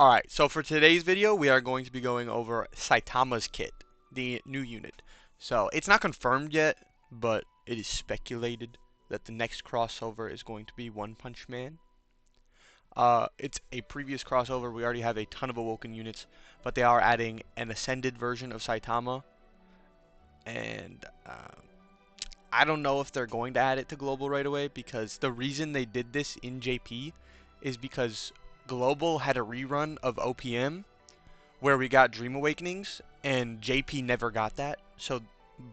Alright, so for today's video, we are going to be going over Saitama's kit, the new unit. So, it's not confirmed yet, but it is speculated that the next crossover is going to be One Punch Man. It's a previous crossover. We already have a ton of Awoken units, but they are adding an Ascended version of Saitama. And I don't know if they're going to add it to Global right away, because the reason they did this in JP is because Global had a rerun of OPM where we got Dream Awakenings, and JP never got that. So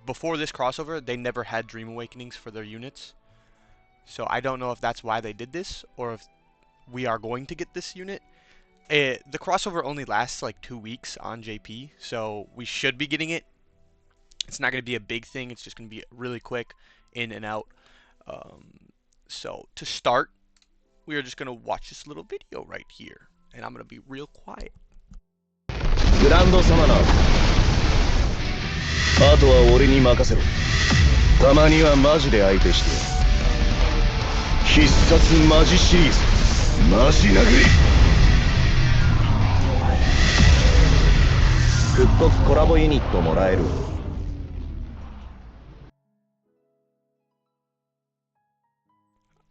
before this crossover, they never had Dream Awakenings for their units. So I don't know if that's why they did this, or if we are going to get this unit. The crossover only lasts like 2 weeks on JP, so we should be getting it. It's not going to be a big thing. It's just going to be really quick, in and out. So to start, we are just going to watch this little video right here. And I'm going to be real quiet. グランド様な。あとは俺に任せろ。たまにはマジで相手して。必殺マジシリーズ。マジ殴り。復刻コラボユニットもらえる。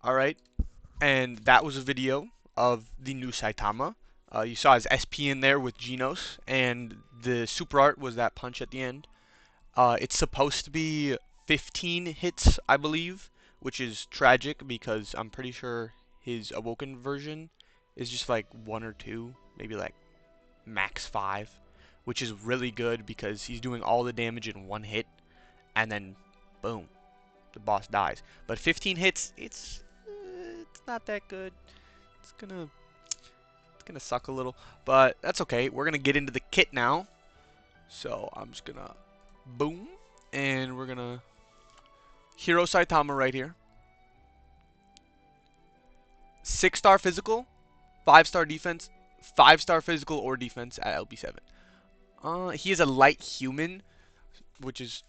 Alright, and that was a video of the new Saitama. You saw his SP in there with Genos, and the super art was that punch at the end. It's supposed to be 15 hits, I believe, which is tragic because I'm pretty sure his Awoken version is just like 1 or 2, maybe like max 5, which is really good because he's doing all the damage in 1 hit, and then boom, the boss dies. But 15 hits, it's not that good. It's gonna suck a little, but that's okay. We're gonna get into the kit now. So I'm just gonna boom, and we're gonna Hero Saitama right here. 6-star physical, 5-star defense, 5-star physical or defense at LB7. He is a light human, which is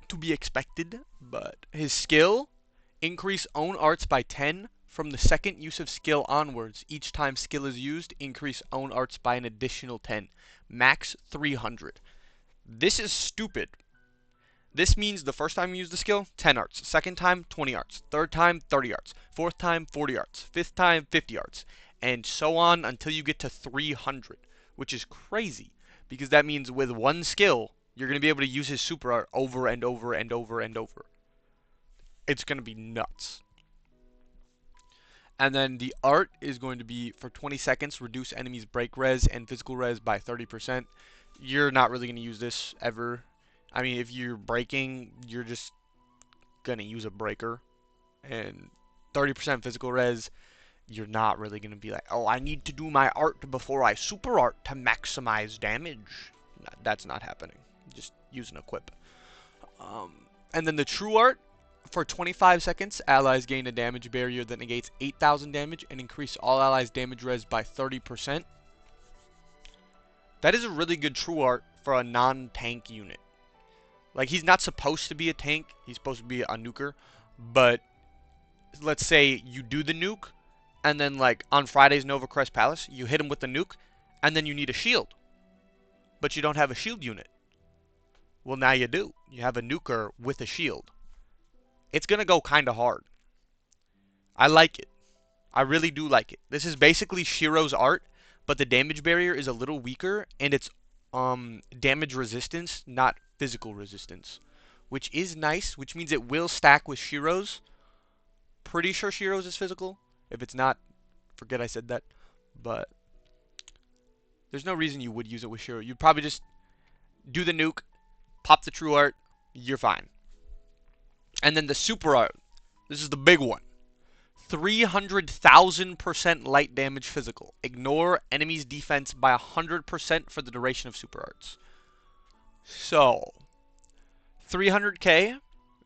to be expected, but his skill, increase own arts by 10 from the second use of skill onwards. Each time skill is used, increase own arts by an additional 10. Max 300. This is stupid. This means the first time you use the skill, 10 arts. Second time, 20 arts. Third time, 30 arts. Fourth time, 40 arts. Fifth time, 50 arts. And so on until you get to 300, which is crazy. Because that means with one skill, you're going to be able to use his super art over and over and over and over. It's going to be nuts. And then the art is going to be for 20 seconds, reduce enemies' break res and physical res by 30%. You're not really going to use this ever. I mean, if you're breaking, you're just going to use a breaker. And 30% physical res, you're not really going to be like, oh, I need to do my art before I super art to maximize damage. That's not happening. Just use an equip. And then the true art, for 25 seconds, allies gain a damage barrier that negates 8,000 damage and increase all allies' damage res by 30%. That is a really good true art for a non-tank unit. Like, he's not supposed to be a tank, he's supposed to be a nuker, but let's say you do the nuke, and then like on Friday's Nova Crest Palace, you hit him with the nuke, and then you need a shield. But you don't have a shield unit. Well, now you do. You have a nuker with a shield. It's going to go kind of hard. I like it. I really do like it. This is basically Shiro's art, but the damage barrier is a little weaker, and it's damage resistance, not physical resistance, which is nice, which means it will stack with Shiro's. Pretty sure Shiro's is physical. If it's not, forget I said that. But there's no reason you would use it with Shiro. You'd probably just do the nuke, pop the true art, you're fine. And then the super art, this is the big one. 300,000% light damage physical. Ignore enemy's defense by 100% for the duration of super arts. So, 300k,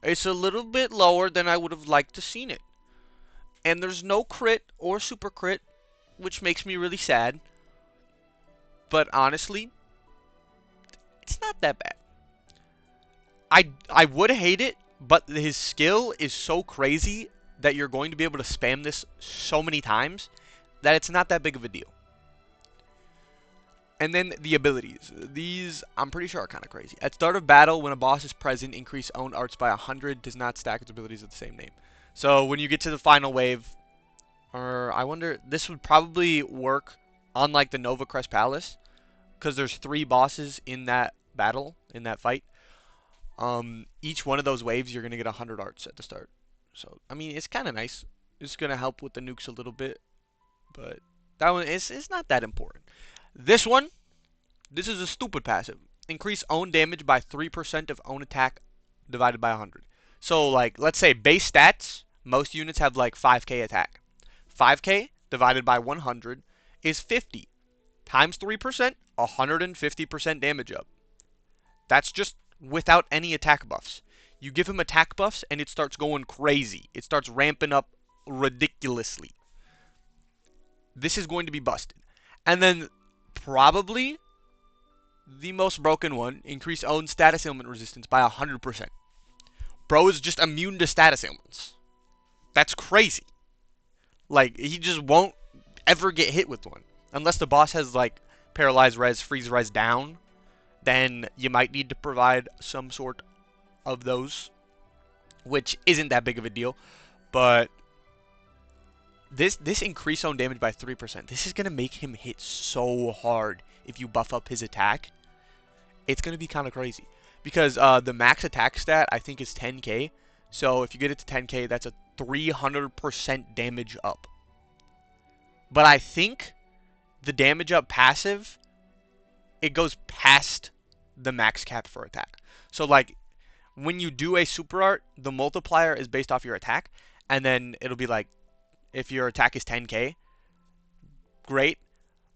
it's a little bit lower than I would have liked to seen it. And there's no crit or super crit, which makes me really sad. But honestly, it's not that bad. I would hate it, but his skill is so crazy that you're going to be able to spam this so many times that it's not that big of a deal. And then the abilities. These, I'm pretty sure, are kind of crazy. At start of battle, when a boss is present, increase own arts by 100. Does not stack its abilities with the same name. So when you get to the final wave, or I wonder, this would probably work on like the Nova Crest Palace, because there's 3 bosses in that battle, in that fight. Each one of those waves, you're gonna get 100 arts at the start. So I mean, it's kind of nice. It's gonna help with the nukes a little bit, but that one is not that important. This one, this is a stupid passive. Increase own damage by 3% of own attack divided by 100. So like, let's say base stats, most units have like 5k attack. 5k divided by 100 is 50 times 3%, 150% damage up. That's just without any attack buffs. You give him attack buffs and it starts going crazy. It starts ramping up ridiculously. This is going to be busted. And then probably the most broken one, increase own status ailment resistance by 100%. Bro is just immune to status ailments. That's crazy. Like, he just won't ever get hit with one. Unless the boss has, like, paralyze res, freeze res down, then you might need to provide some sort of those, which isn't that big of a deal. But this increase on damage by 3%, this is going to make him hit so hard if you buff up his attack. It's going to be kind of crazy. Because the max attack stat, I think, is 10k. So if you get it to 10k, that's a 300% damage up. But I think the damage up passive, it goes past the max cap for attack. So like, when you do a super art, the multiplier is based off your attack. And then it'll be like, if your attack is 10k, great.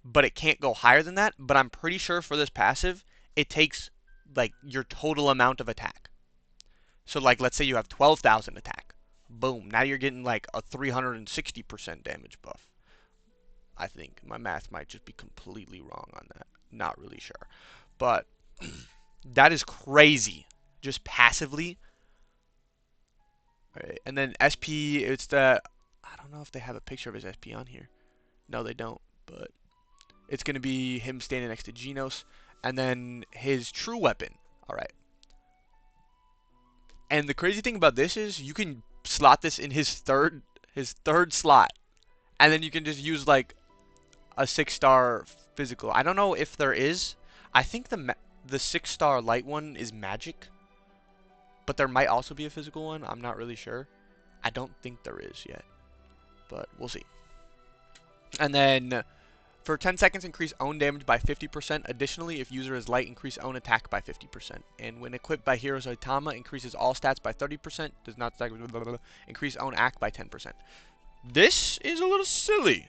But it can't go higher than that. But I'm pretty sure for this passive, it takes like your total amount of attack. So like, let's say you have 12,000 attack. Boom. Now you're getting like a 360% damage buff. I think my math might just be completely wrong on that. Not really sure. But that is crazy. Just passively. All right. And then SP, it's the, I don't know if they have a picture of his SP on here. No, they don't. But it's going to be him standing next to Genos. And then his true weapon. All right. And the crazy thing about this is you can slot this in his third slot. And then you can just use like a 6-star physical. I don't know if there is. I think the 6-star light one is magic. But there might also be a physical one. I'm not really sure. I don't think there is yet. But we'll see. And then for 10 seconds, increase own damage by 50%. Additionally, if user is light, increase own attack by 50%. And when equipped by hero Saitama, increases all stats by 30%. Does not stack, blah, blah, blah, increase own act by 10%. This is a little silly.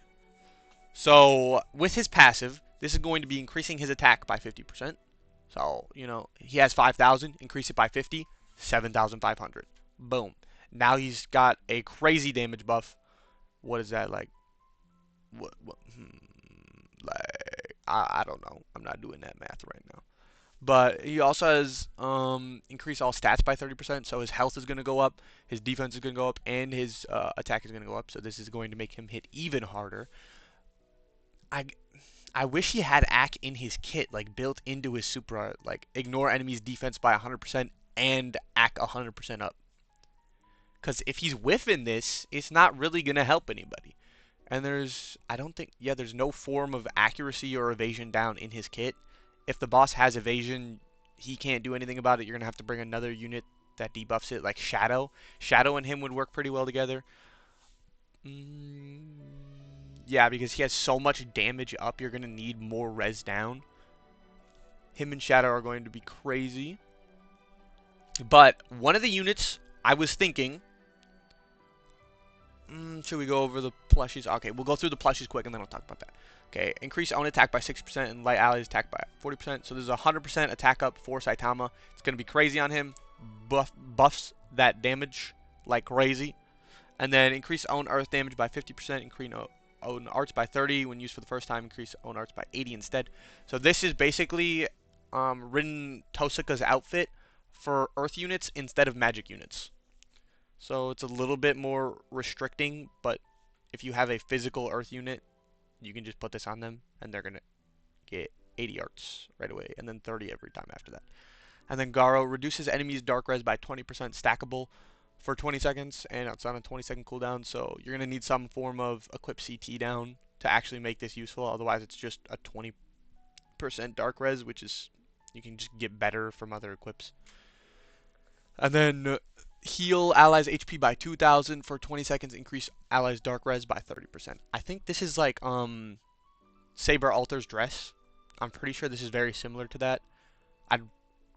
So with his passive, this is going to be increasing his attack by 50%. So, you know, he has 5,000, increase it by 50, 7,500. Boom. Now he's got a crazy damage buff. What is that like? What like I don't know. I'm not doing that math right now. But he also has increase all stats by 30%. So his health is going to go up, his defense is going to go up, and his attack is going to go up. So this is going to make him hit even harder. I I wish he had AC in his kit, like built into his super art, like ignore enemies' defense by 100% and AC 100% up. Because if he's whiffing this, it's not really going to help anybody. And I don't think, yeah, there's no form of accuracy or evasion down in his kit. If the boss has evasion, he can't do anything about it. You're going to have to bring another unit that debuffs it, like Shadow. Shadow and him would work pretty well together. Yeah, because he has so much damage up, you're going to need more res down. Him and Shadow are going to be crazy. But one of the units I was thinking, should we go over the plushies? Okay, we'll go through the plushies quick and then we'll talk about that. Okay, increase own attack by 6% and light allies attack by 40%. So there's a 100% attack up for Saitama. It's going to be crazy on him. Buffs that damage like crazy. And then increase own earth damage by 50%. Increase own arts by 30. When used for the first time, increase own arts by 80 instead. So this is basically Rin Tosaka's outfit for earth units instead of magic units. So it's a little bit more restricting, but if you have a physical earth unit, you can just put this on them and they're going to get 80 arts right away, and then 30 every time after that. And then Garo reduces enemies' dark res by 20% stackable for 20 seconds, and it's on a 20-second cooldown, so you're going to need some form of equip CT down to actually make this useful. Otherwise, it's just a 20% dark res, which is, you can just get better from other equips. And then heal allies' HP by 2,000 for 20 seconds, increase allies' dark res by 30%. I think this is like Saber Alter's dress. I'm pretty sure this is very similar to that. I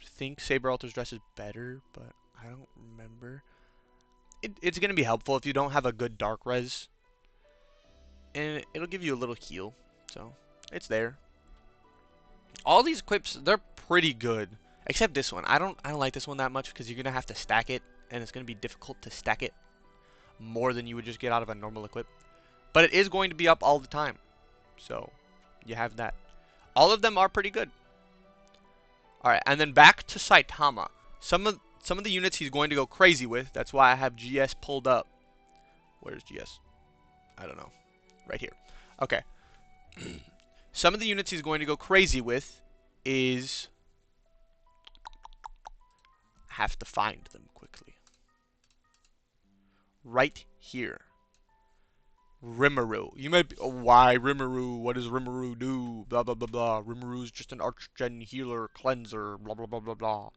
think Saber Alter's dress is better, but I don't remember. It's going to be helpful if you don't have a good dark res, and it'll give you a little heal, so it's there. All these equips, they're pretty good, except this one. I don't like this one that much because you're going to have to stack it, and it's going to be difficult to stack it more than you would just get out of a normal equip. But it is going to be up all the time, so you have that. All of them are pretty good. Alright, and then back to Saitama. Some of the units he's going to go crazy with. That's why I have GS pulled up. Where's GS? I don't know. Right here. Okay. Some of the units he's going to go crazy with is... I have to find them quickly. Right here. Rimuru. You might be, oh, why Rimuru? What does Rimuru do? Blah, blah, blah, blah. Rimuru's just an Archgen healer, cleanser, blah, blah, blah, blah, blah.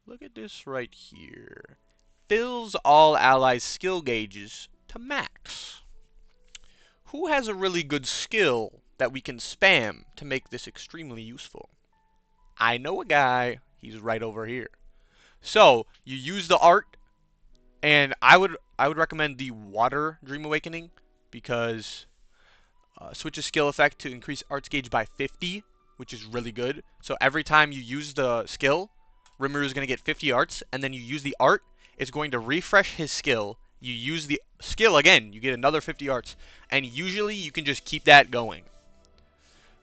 Look at this right here. Fills all allies' skill gauges to max. Who has a really good skill that we can spam to make this extremely useful? I know a guy. He's right over here. So, you use the art, and I would recommend the Water Dream Awakening because switches skill effect to increase arts gauge by 50, which is really good. So every time you use the skill, Rimuru is going to get 50 arts, and then you use the art, it's going to refresh his skill. You use the skill again, you get another 50 arts, and usually you can just keep that going.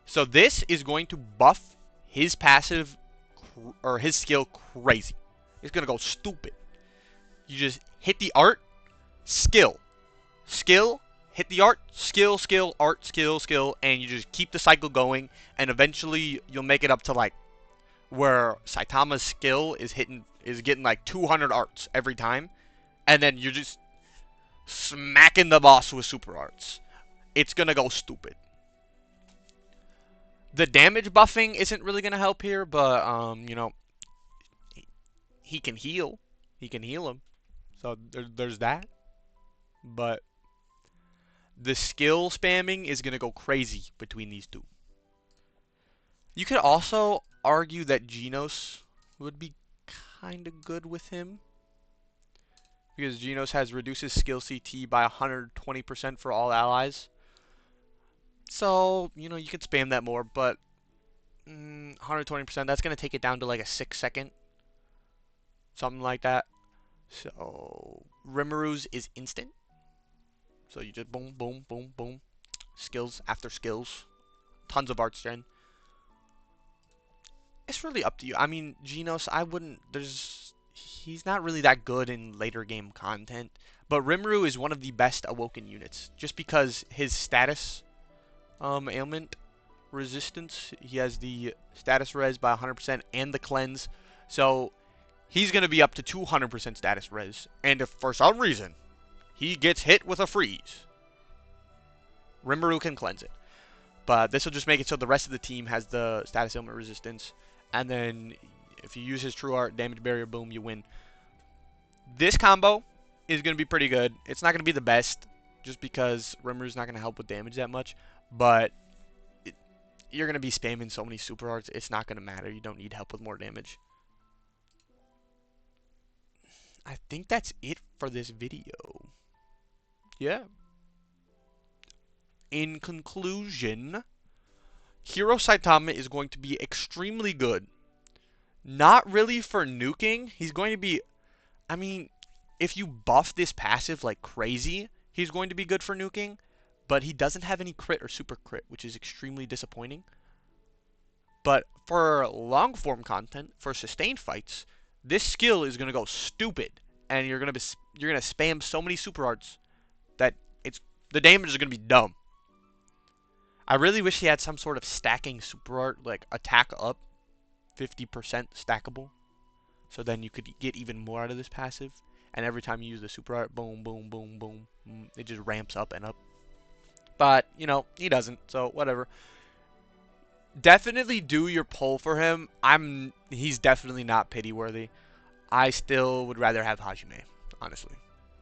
So this is going to buff his passive or his skill crazy. It's going to go stupid. You just hit the art, skill, skill, hit the art, skill, skill, art, skill, skill, and you just keep the cycle going, and eventually you'll make it up to like where Saitama's skill is getting like 200 arts every time, and then you're just smacking the boss with super arts. It's gonna go stupid. The damage buffing isn't really gonna help here, but you know, he can heal. He can heal him. So there's that. But the skill spamming is gonna go crazy between these two. You could also argue that Genos would be kind of good with him, because Genos has reduces skill CT by 120% for all allies. So, you know, you could spam that more, but 120%, that's going to take it down to like a 6-second. Something like that. So, Rimuru's is instant. So you just boom, boom, boom, boom. Skills after skills. Tons of arts gen. It's really up to you. I mean, Genos, he's not really that good in later game content. But Rimuru is one of the best awoken units. Just because his status ailment resistance, he has the status res by 100% and the cleanse. So he's going to be up to 200% status res. And if for some reason he gets hit with a freeze, Rimuru can cleanse it. But this will just make it so the rest of the team has the status ailment resistance. And then if you use his true art, damage barrier, boom, you win. This combo is going to be pretty good. It's not going to be the best, just because Rimuru's not going to help with damage that much. But you're going to be spamming so many super arts, it's not going to matter. You don't need help with more damage. I think that's it for this video. Yeah. In conclusion, Hero Saitama is going to be extremely good. Not really for nuking. He's going to be... I mean, if you buff this passive like crazy, he's going to be good for nuking. But he doesn't have any crit or super crit, which is extremely disappointing. But for long form content, for sustained fights, this skill is going to go stupid. And you're going to spam so many super arts that the damage is going to be dumb. I really wish he had some sort of stacking super art, like attack up 50% stackable. So then you could get even more out of this passive. And every time you use the super art, boom, boom, boom, boom, it just ramps up and up. But, you know, he doesn't, so whatever. Definitely do your pull for him. He's definitely not pity worthy. I still would rather have Hajime, honestly.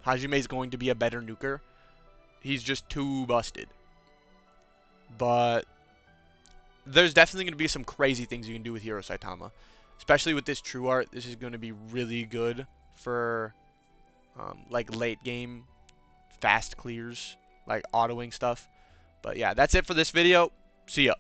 Hajime is going to be a better nuker. He's just too busted. But there's definitely going to be some crazy things you can do with Hero Saitama. Especially with this true art, this is going to be really good for like late game fast clears, like autoing stuff. But yeah, that's it for this video. See ya.